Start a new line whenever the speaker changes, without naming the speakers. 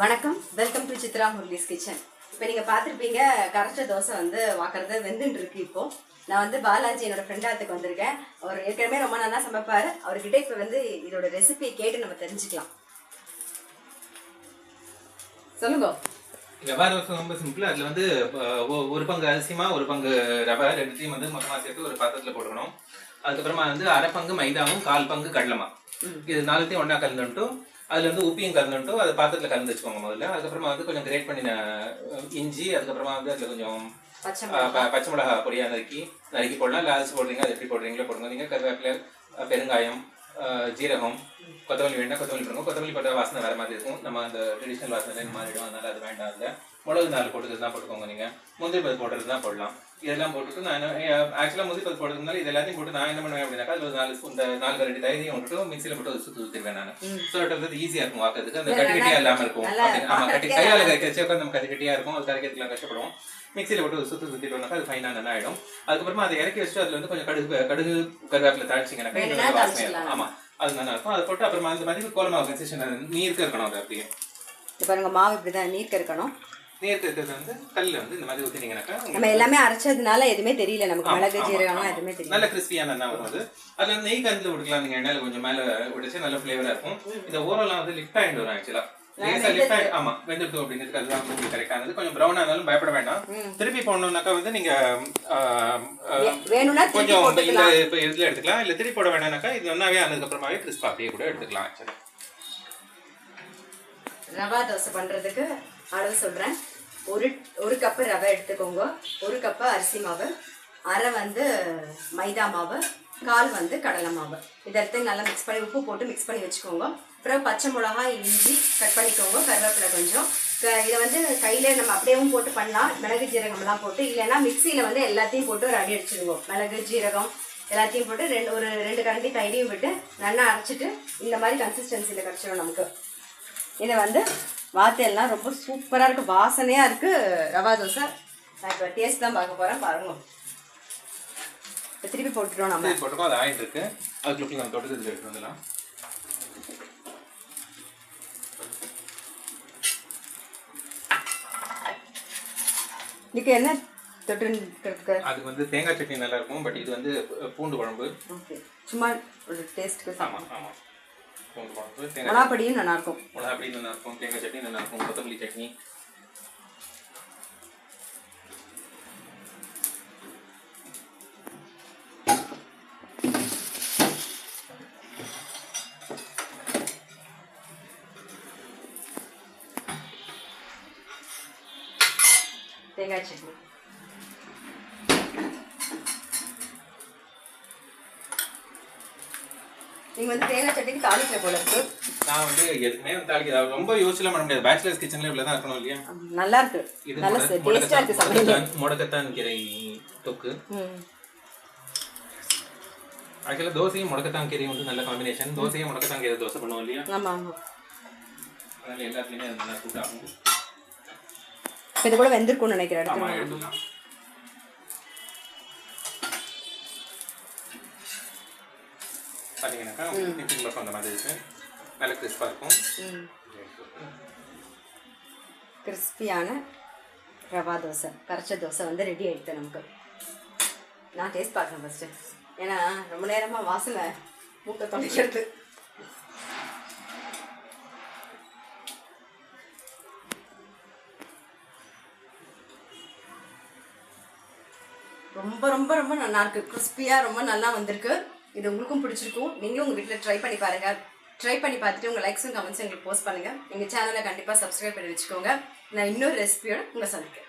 வணக்கம், welcome to Chitra Murali's kitchen. இப்போ நீங்கள் பார்த்துருப்பீங்க, கரைச்ச தோசை வந்து வாக்குறது வெந்துட்டு இருக்கு. இப்போ நான் வந்து பாலாஜி என்னோட ஃப்ரெண்டாத்துக்கு வந்திருக்கேன். அவர் ஏற்கனவே ரொம்ப நல்லா சமைப்பார். அவர்கிட்ட இப்போ வந்து இதோட ரெசிபியை கேட்டு நம்ம தெரிஞ்சுக்கலாம். சொல்லுங்க.
ரவா தோசை ரொம்ப சிம்பிள். அதில் வந்து ஒரு பங்கு அரிசிமா ஒரு பங்கு ரவை ரெண்டுத்தையும் வந்து மொத்தமாக சேர்த்து ஒரு பாத்திரத்தில் போட்டுக்கணும். அதுக்கப்புறமா வந்து அரை பங்கு மைதாவும் 1/4 பங்கு கடலமா, இது நாலுத்தையும் ஒன்றா கலந்துட்டு அதில் வந்து உப்பையும் கலந்துட்டு அதை பாத்திரத்தில் கலந்து வச்சுக்கோங்க முதல்ல. அதுக்கப்புறமா வந்து கொஞ்சம் கிரேட் பண்ணின இஞ்சி, அதுக்கப்புறமா வந்து அதில் கொஞ்சம் பச்சை மிளகா பொடியாக நறுக்கி போடலாம். இல்லை அரிசி போடுறீங்க, அது எப்படி போடுறீங்களோ போடுங்க. நீங்கள் கருவேப்பிலை, பெருங்காயம், ஜீரகம், கொத்தமல்லி வேண்டாம், கொத்தமல்லி போடுங்க. கொத்தமல்லி போட்ட வாசனை வேறு மாதிரி இருக்கும். நம்ம அந்த ட்ரெடிஷ்னல் வாசனை மாறிடும், அதனால அது வேண்டாம். அதில் மிளகு 4 போட்டுக்கிறது தான் போட்டுக்கோங்க. நீங்கள் முந்திரி பருப்பு போடுறது தான் போடலாம். இதெல்லாம் போட்டுட்டு நான் ஆக்சுவலாக முந்திரி பருப்பு போடுறதுனால இது எல்லாத்தையும் போட்டு நான் என்ன பண்ணுவேன் அப்படின்னாக்கா அதில் ஒரு 4 கரண்டி தயிரையும் விட்டுட்டு மிக்சியில் போட்டு சுற்றி ஊற்றிடுவேன் நான். ஸோ அது ஈஸியாக இருக்கும் வாக்குறதுக்கு. அந்த கட்டிக்கட்டியாக இல்லாமல் இருக்கும். ஆமாம், கையால் கரைச்சா நம்ம கட்டிக்கட்டியாக இருக்கும். அது கரைக்கிறதுலாம் கஷ்டப்படுவோம். மிக்சியில் போட்டு சுற்றிட்டோம்னாக்கா அது ஃபைனாக நல்லா ஆகிடும். அதுக்கப்புறமா அதை இறக்கி வச்சுட்டு அதில் வந்து கொஞ்சம் கடுகு கருவேப்பிலை தாளிச்சிங்கனாக்கா இன்னொரு வாசனை. ஆமாம், அது நல்லா இருக்கும். அதை போட்டு அப்புறமா அந்த மாதிரி கோலமாவு கன்சிஸ்டன்ட் நீர்க்க இருக்கணும். அது அப்படியே
பாருங்க, மாவு இப்படிதான் நீர்க்க இருக்கணும்.
நீர்க்க இருக்கிறது வந்து கல்லில் வந்து இந்த மாதிரி ஊற்றினீங்கன்னாக்கா
நம்ம எல்லாமே அரைச்சதுனால எதுவுமே தெரியல நமக்கு. மிளகு ஜீரகம் எதுவுமே தெரியல.
நல்ல கிறிஸ்பியான என்ன வரும். அது அதில் வந்து நெய் கலந்து விட்டுக்கலாம். நீங்கள் எண்ணெயில் கொஞ்சம் மேலே விட்டுச்சு நல்ல ஃப்ளேவராக இருக்கும். இந்த ஓரெல்லாம் வந்து லிஃப்ட் ஆகிட்டு வரும். ஆக்சுவலாக ஆமாம், வெந்துட்டு அப்படிங்கிறதுக்கு அதுதான் உங்களுக்கு கரெக்டானது. கொஞ்சம் ப்ரௌனாக இருந்தாலும் பயப்பட வேண்டாம். திருப்பி போடணும்னாக்கா வந்து நீங்கள் கொஞ்சம் இல்லை இப்போ இதில் எடுத்துக்கலாம். இல்லை திருப்பி போட வேண்டாம்னாக்கா இது ஒன்றாவே ஆனதுக்கப்புறமாவே கிறிஸ்பா அப்படியே கூட எடுத்துக்கலாம். ஆக்சுவலாக
ரவா தோசை பண்ணுறதுக்கு அளவு சொல்கிறேன். ஒரு கப்பு ரவை எடுத்துக்கோங்க, 1 கப்பு அரிசி மாவு, அரை வந்து மைதா மாவு, 1/4 வந்து கடலை மாவு. இதெடுத்து நல்லா மிக்ஸ் பண்ணி உப்பு போட்டு மிக்ஸ் பண்ணி வச்சுக்கோங்க. அப்புறம் பச்சை மிளகாய், இஞ்சி கட் பண்ணிக்கோங்க, கருவேப்பிலை கொஞ்சம். இதை வந்து கையில் நம்ம அப்படியேவும் போட்டு பண்ணலாம், மிளகு ஜீரகம்லாம் போட்டு. இல்லைன்னா மிக்சியில் வந்து எல்லாத்தையும் போட்டு ஒரு அடி அடிச்சிடுவோம். மிளகு ஜீரகம் எல்லாத்தையும் போட்டு ஒரு 2 கரண்டி தயிரையும் விட்டு நல்லா அரைச்சிட்டு இந்த மாதிரி கன்சிஸ்டன்சியில் கிடச்சிடும் நமக்கு. இதை வந்து வார்த்தையெல்லாம் ரொம்ப சூப்பராக இருக்குது, வாசனையாக இருக்குது ரவா தோசை. நான் இப்போ டேஸ்ட் தான் பார்க்க போகிறேன், பாருங்க. இப்போ திருப்பி போட்டுட்டோம், நம்ம
போட்டுக்கோம். அது ஆயிட்டு இருக்கு. அதுக்கு நம்ம தொட்டு எடுத்து வந்துடலாம்.
இதுக்கு என்ன தொட்டு?
அதுக்கு வந்து தேங்காய் சட்னி நல்லா இருக்கும். பட் இது வந்து பூண்டு குழம்பு.
ஓகே, சும்மா ஒரு டேஸ்ட்டுக்கு.
ஆமாம் ஆமாம்,
மிளகாப்பொடியும் நல்லா இருக்கும்.
மிளகாப்பொடி நல்லா இருக்கும், தேங்காய் சட்னி நல்லா இருக்கும், கொத்தமல்லி சட்னி.
தேங்காய் சட்னி நீங்க வந்து தேங்காய் சட்னிக்கு தாளிக்கல போல இருக்கு.
நான் வந்து எதுவுமே தாளிக்க ரொம்ப யோசிச்சலாம் பண்ண முடியாது. பேச்சுலர்ஸ் கிச்சன்ல இவ்வளவு தான் இருக்கணும் இல்லையா?
நல்லா இருக்கு, நல்ல டேஸ்டா இருக்கு சமையல்.
முடக்கத்தான் கீரை தொக்கு. ஆக்சுவலா தோசையும் முடக்கத்தான் கீரையும் வந்து நல்ல காம்பினேஷன். தோசையும் முடக்கத்தான் கீரை தோசை பண்ணுவோம் இல்லையா?
ஆமா ஆமா,
அதனால எல்லாத்துலயுமே அது நல்லா சூட் ஆகும்.
இது கூட வெந்திருக்கும்னு நினைக்கிறேன்.
ஆமா, எடுத்துக்கலாம். பார்த்தீங்கன்னாக்கா டிஃபின் பாக்ஸ் அந்த மாதிரி இருக்கு. நல்ல கிறிஸ்பாக இருக்கும்.
கிறிஸ்பியான ரவா தோசை, கரைச்ச தோசை வந்து ரெடி ஆகிடுது நமக்கு. நான் டேஸ்ட் பார்க்குறேன் ஃபஸ்ட்டு, ஏன்னா ரொம்ப நேரமாக வாசனை மூட்டை தொலைக்கிறது. ரொம்ப ரொம்ப ரொம்ப நல்லா இருக்குது, கிறிஸ்பியாக ரொம்ப நல்லா வந்திருக்கு. இது உங்களுக்கும் பிடிச்சிருக்கும். நீங்களும் உங்கள் வீட்டில் ட்ரை பண்ணி பாருங்கள். ட்ரை பண்ணி பார்த்துட்டு உங்கள் லைக்ஸும் கமெண்ட்ஸும் எங்களுக்கு போஸ்ட் பண்ணுங்கள். எங்கள் சேனலை கண்டிப்பாக சப்ஸ்கிரைப் பண்ணி வச்சுக்கோங்க. நான் இன்னொரு ரெசிபியோட உங்களை சந்திக்கிறேன்.